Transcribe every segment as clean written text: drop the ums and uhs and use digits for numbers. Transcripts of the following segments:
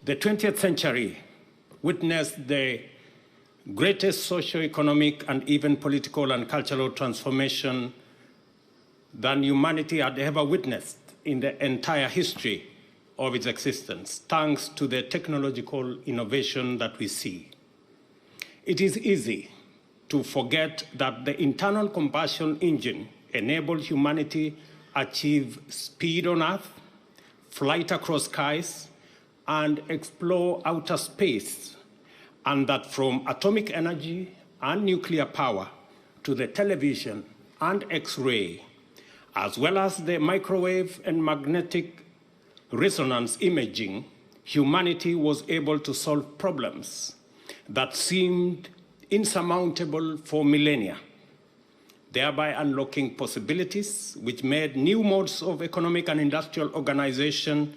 The 20th century witnessed the greatest socio-economic and even political and cultural transformation than humanity had ever witnessed in the entire history of its existence, thanks to the technological innovation that we see. It is easy to forget that the internal combustion engine enabled humanity achieve speed on Earth, flight across skies, and explore outer space, and that from atomic energy and nuclear power to the television and X-ray, as well as the microwave and magnetic resonance imaging, humanity was able to solve problems that seemed insurmountable for millennia, thereby unlocking possibilities which made new modes of economic and industrial organization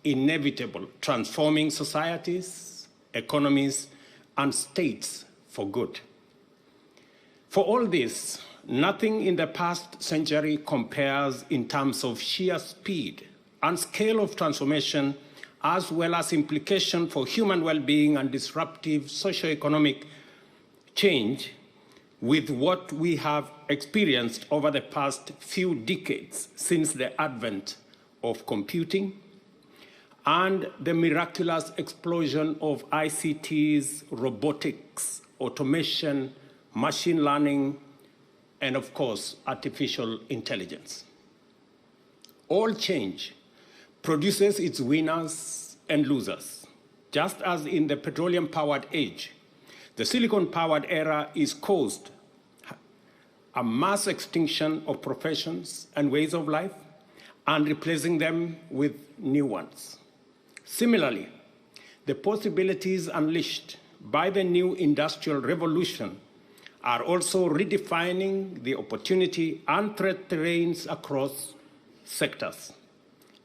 inevitable, transforming societies, economies, and states for good. For all this, nothing in the past century compares in terms of sheer speed and scale of transformation, as well as implication for human well-being and disruptive socio-economic change with what we have experienced over the past few decades since the advent of computing and the miraculous explosion of ICTs, robotics, automation, machine learning, and of course, artificial intelligence. All change produces its winners and losers. Just as in the petroleum-powered age, the silicon-powered era is caused a mass extinction of professions and ways of life and replacing them with new ones. Similarly, the possibilities unleashed by the new industrial revolution are also redefining the opportunity and threat terrains across sectors.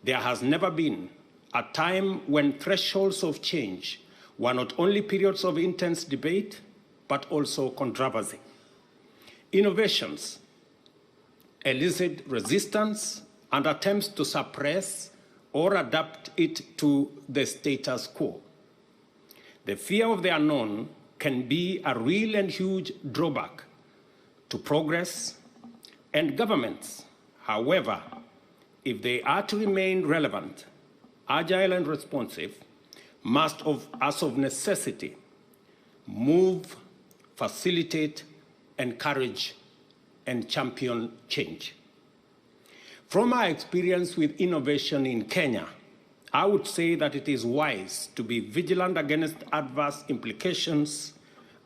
There has never been a time when thresholds of change were not only periods of intense debate, but also controversy. Innovations elicit resistance and attempts to suppress or adapt it to the status quo. The fear of the unknown can be a real and huge drawback to progress, and governments, however, if they are to remain relevant, agile and responsive, must, as of necessity, move, facilitate, encourage, and champion change. From our experience with innovation in Kenya, I would say that it is wise to be vigilant against adverse implications,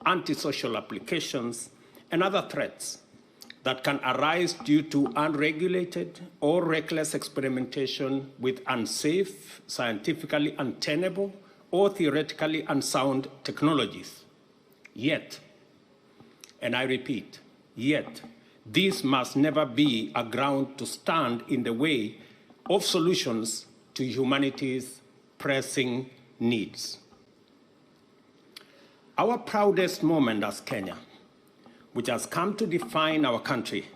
antisocial applications, and other threats that can arise due to unregulated or reckless experimentation with unsafe, scientifically untenable, or theoretically unsound technologies. Yet, and I repeat, yet, this must never be a ground to stand in the way of solutions to humanity's pressing needs. Our proudest moment as Kenya, which has come to define our country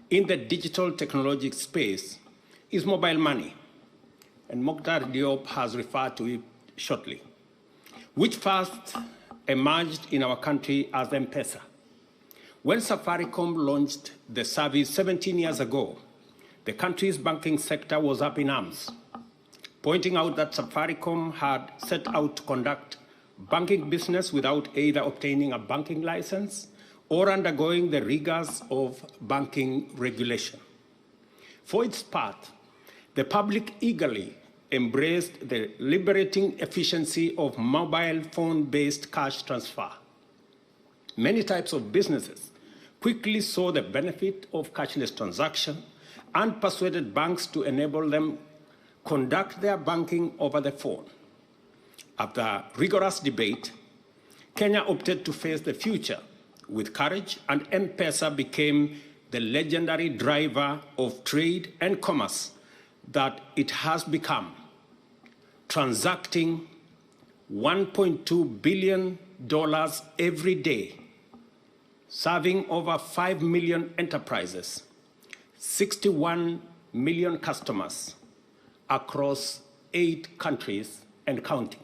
in the digital technology space, is mobile money, and Mokhtar Diop has referred to it shortly, which first emerged in our country as M-Pesa. When Safaricom launched the service 17 years ago, the country's banking sector was up in arms, pointing out that Safaricom had set out to conduct banking business without either obtaining a banking license or undergoing the rigors of banking regulation. For its part, the public eagerly embraced the liberating efficiency of mobile phone-based cash transfer. Many types of businesses quickly saw the benefit of cashless transaction and persuaded banks to enable them conduct their banking over the phone. After rigorous debate, Kenya opted to face the future with courage, and M-Pesa became the legendary driver of trade and commerce that it has become, transacting $1.2 billion every day, serving over 5 million enterprises, 61 million customers across 8 countries and counting.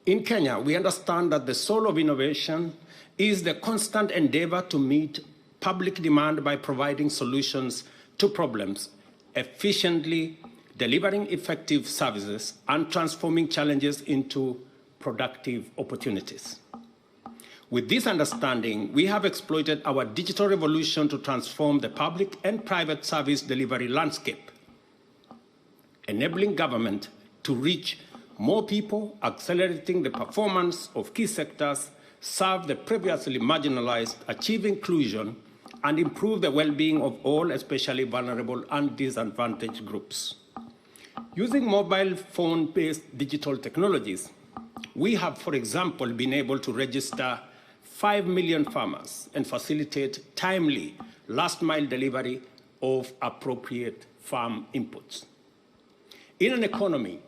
In Kenya, we understand that the soul of innovation is the constant endeavor to meet public demand by providing solutions to problems, efficiently delivering effective services, and transforming challenges into productive opportunities. With this understanding, we have exploited our digital revolution to transform the public and private service delivery landscape, enabling government to reach more people, accelerating the performance of key sectors, serve the previously marginalized, achieve inclusion, and improve the well-being of all, especially vulnerable and disadvantaged groups. Using mobile phone-based digital technologies, we have, for example, been able to register 5 million farmers and facilitate timely last-mile delivery of appropriate farm inputs. In an economy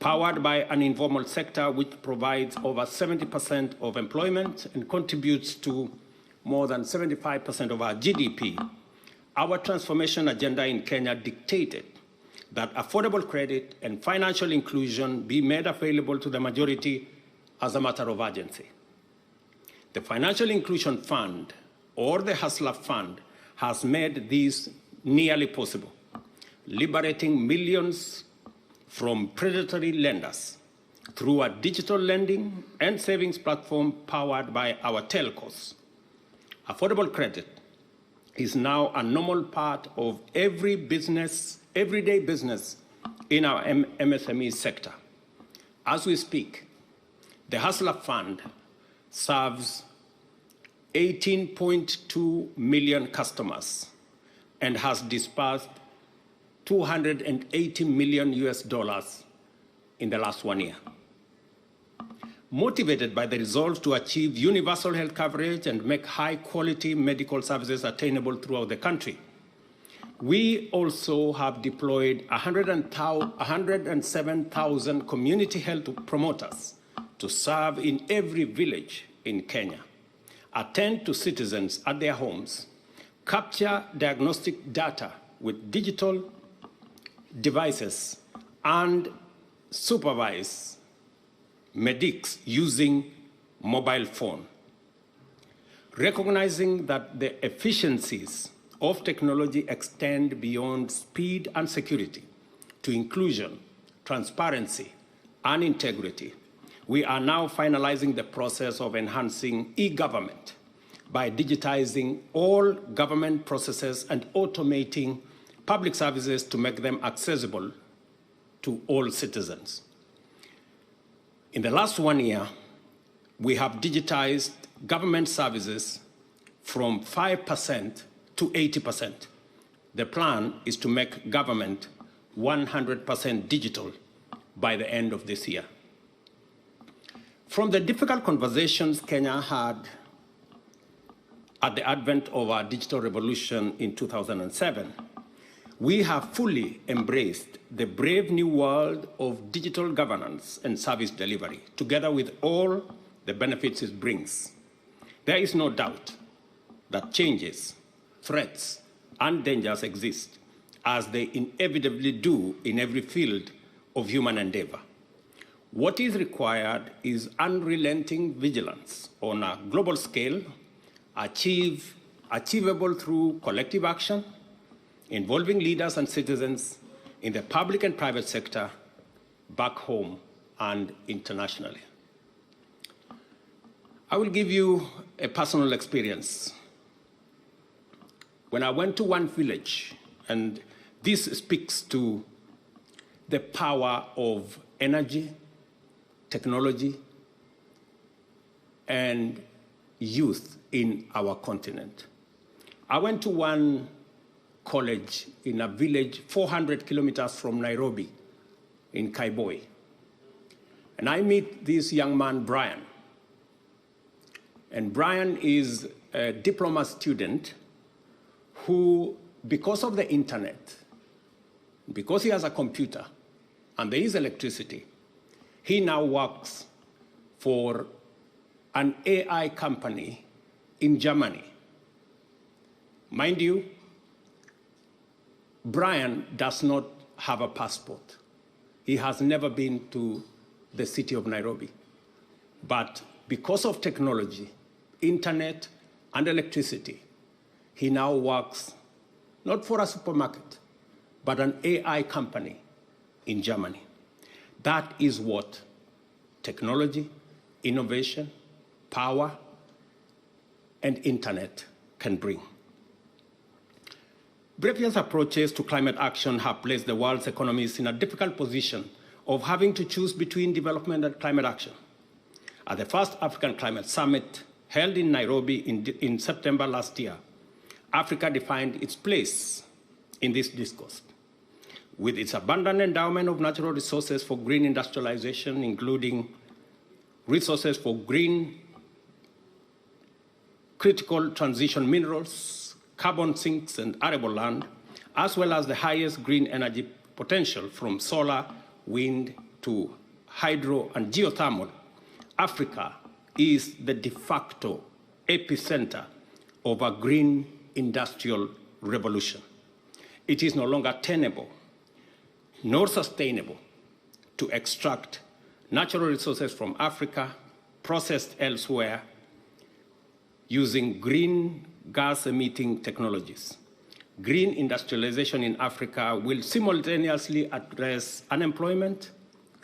powered by an informal sector which provides over 70% of employment and contributes to more than 75% of our GDP, our transformation agenda in Kenya dictated that affordable credit and financial inclusion be made available to the majority as a matter of urgency. The Financial Inclusion Fund, or the Hustler Fund, has made this nearly possible, liberating millions from predatory lenders through a digital lending and savings platform powered by our telcos. Affordable credit is now a normal part of every business, everyday business in our MSME sector. As we speak, the Hustler Fund serves 18.2 million customers and has disbursed $280 million in the last 1 year. Motivated by the resolve to achieve universal health coverage and make high-quality medical services attainable throughout the country, we also have deployed 107,000 community health promoters to serve in every village in Kenya, attend to citizens at their homes, capture diagnostic data with digital devices, and supervise medics using mobile phone. Recognizing that the efficiencies of technology extend beyond speed and security to inclusion, transparency, and integrity, we are now finalizing the process of enhancing e-government by digitizing all government processes and automating public services to make them accessible to all citizens. In the last 1 year, we have digitized government services from 5% to 80%. The plan is to make government 100% digital by the end of this year. From the difficult conversations Kenya had at the advent of our digital revolution in 2007, we have fully embraced the brave new world of digital governance and service delivery, together with all the benefits it brings. There is no doubt that changes, threats, and dangers exist, as they inevitably do in every field of human endeavor. What is required is unrelenting vigilance on a global scale, achievable through collective action, involving leaders and citizens in the public and private sector, back home and internationally. I will give you a personal experience. When I went to one village, and this speaks to the power of energy, technology, and youth in our continent. I went to one college in a village 400 kilometers from Nairobi in Kaiboi. And I meet this young man, Brian. And Brian is a diploma student who, because of the internet, because he has a computer and there is electricity, he now works for an AI company in Germany. Mind you, Brian does not have a passport. He has never been to the city of Nairobi. But because of technology, internet, and electricity, he now works not for a supermarket, but an AI company in Germany. That is what technology, innovation, power, and internet can bring. Previous approaches to climate action have placed the world's economies in a difficult position of having to choose between development and climate action. At the first African Climate Summit held in Nairobi in September last year, Africa defined its place in this discourse. With its abundant endowment of natural resources for green industrialization, including resources for green critical transition minerals, carbon sinks, and arable land, as well as the highest green energy potential from solar, wind to hydro and geothermal, Africa is the de facto epicenter of a green industrial revolution. It is no longer tenable nor sustainable to extract natural resources from Africa, processed elsewhere, using green gas-emitting technologies. Green industrialization in Africa will simultaneously address unemployment,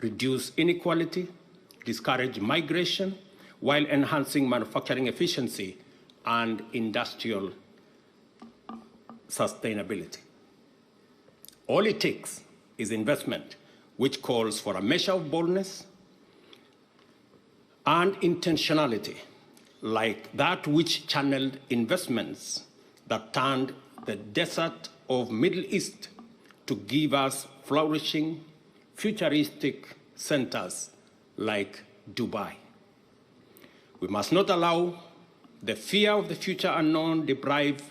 reduce inequality, discourage migration, while enhancing manufacturing efficiency and industrial sustainability. All it takes is investment, which calls for a measure of boldness and intentionality, like that which channeled investments that turned the desert of Middle East to give us flourishing, futuristic centers like Dubai. We must not allow the fear of the future unknown deprive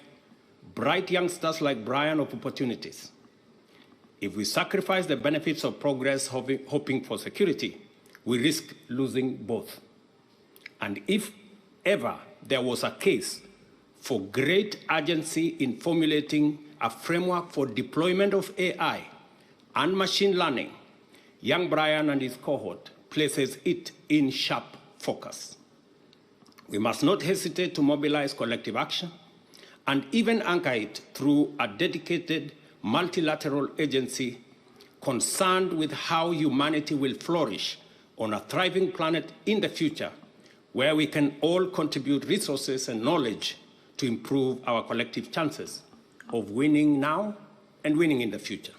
bright youngsters like Brian of opportunities. If we sacrifice the benefits of progress hoping for security, we risk losing both. And if ever there was a case for great urgency in formulating a framework for deployment of AI and machine learning, young Brian and his cohort places it in sharp focus. We must not hesitate to mobilize collective action and even anchor it through a dedicated multilateral agency concerned with how humanity will flourish on a thriving planet in the future, where we can all contribute resources and knowledge to improve our collective chances of winning now and winning in the future.